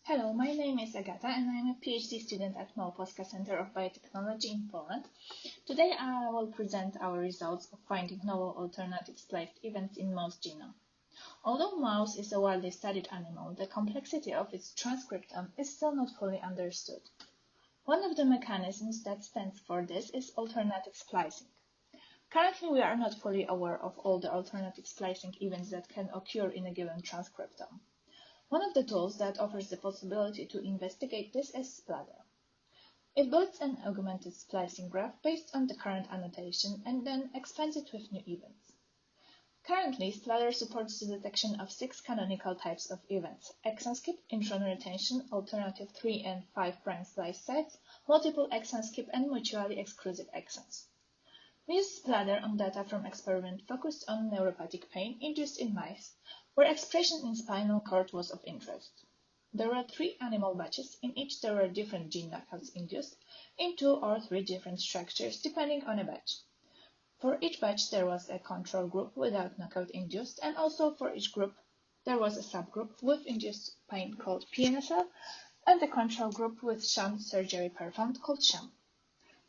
Hello, my name is Agata and I am a PhD student at Małopolska Center of Biotechnology in Poland. Today I will present our results of finding novel alternative spliced events in mouse genome. Although mouse is a widely studied animal, the complexity of its transcriptome is still not fully understood. One of the mechanisms that stands for this is alternative splicing. Currently, we are not fully aware of all the alternative splicing events that can occur in a given transcriptome. One of the tools that offers the possibility to investigate this is Spladder. It builds an augmented splicing graph based on the current annotation and then expands it with new events. Currently, Spladder supports the detection of 6 canonical types of events: exon skip, intron retention, alternative 3 and 5' splice sites, multiple exon skip, and mutually exclusive exons. We used Spladder on data from experiment focused on neuropathic pain induced in mice, where expression in spinal cord was of interest. There were 3 animal batches. In each there were different gene knockouts induced in 2 or 3 different structures depending on a batch. For each batch there was a control group without knockout induced, and also for each group there was a subgroup with induced pain called PNSL and a control group with sham surgery performed called sham.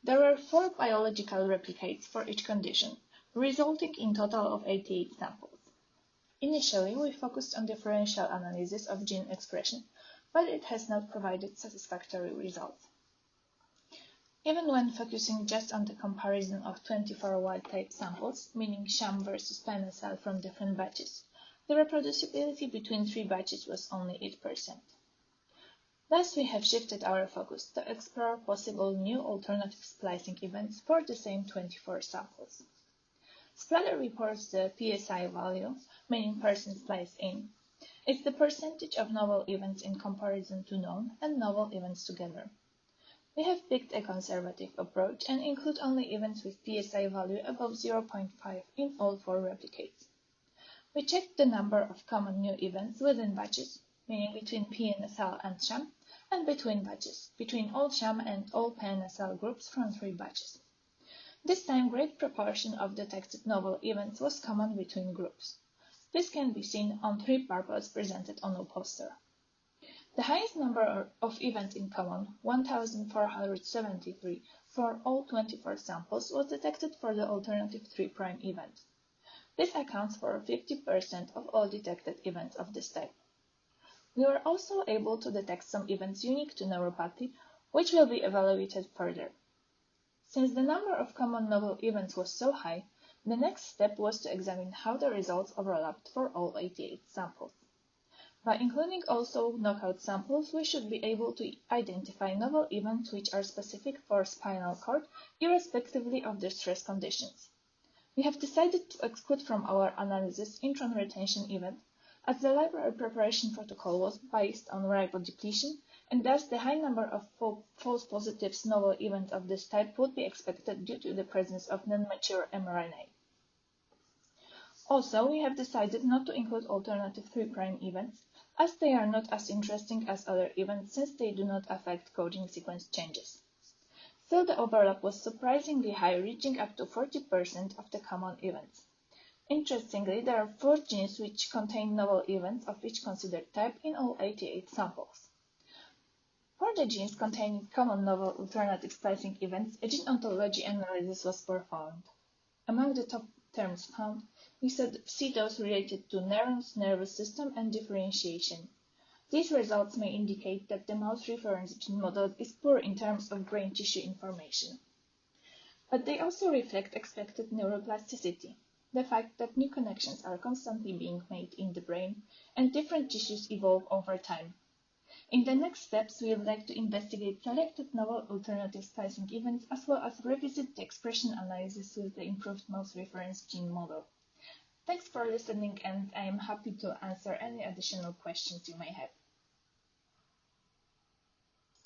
There were 4 biological replicates for each condition, resulting in a total of 88 samples. Initially, we focused on differential analysis of gene expression, but it has not provided satisfactory results. Even when focusing just on the comparison of 24 wild-type samples, meaning sham versus PNSL from different batches, the reproducibility between 3 batches was only 8%. Thus, we have shifted our focus to explore possible new alternative splicing events for the same 24 samples. Spladder reports the PSI value, meaning person spliced in. It's the percentage of novel events in comparison to known and novel events together. We have picked a conservative approach and include only events with PSI value above 0.5 in all 4 replicates. We checked the number of common new events within batches, meaning between PNSL and sham, and between batches, between all sham and all PNSL groups from 3 batches. This time, great proportion of detected novel events was common between groups. This can be seen on 3 purples presented on a poster. The highest number of events in common, 1,473 for all 24 samples, was detected for the alternative 3' event. This accounts for 50% of all detected events of this type. We were also able to detect some events unique to neuropathy, which will be evaluated further. Since the number of common novel events was so high, the next step was to examine how the results overlapped for all 88 samples. By including also knockout samples, we should be able to identify novel events which are specific for spinal cord, irrespectively of their stress conditions. We have decided to exclude from our analysis intron retention event, as the library preparation protocol was based on ribodepletion, and thus the high number of false positives novel events of this type would be expected due to the presence of non-mature mRNA. Also, we have decided not to include alternative 3' events, as they are not as interesting as other events since they do not affect coding sequence changes. Still, the overlap was surprisingly high, reaching up to 40% of the common events. Interestingly, there are 4 genes which contain novel events of each considered type in all 88 samples. For the genes containing common novel alternative splicing events, a gene ontology analysis was performed. Among the top terms found, we see those related to neurons, nervous system, and differentiation. These results may indicate that the mouse reference gene model is poor in terms of brain tissue information. But they also reflect expected neuroplasticity, the fact that new connections are constantly being made in the brain, and different tissues evolve over time. In the next steps, we would like to investigate selected novel alternative splicing events as well as revisit the expression analysis with the improved mouse reference gene model. Thanks for listening, and I am happy to answer any additional questions you may have.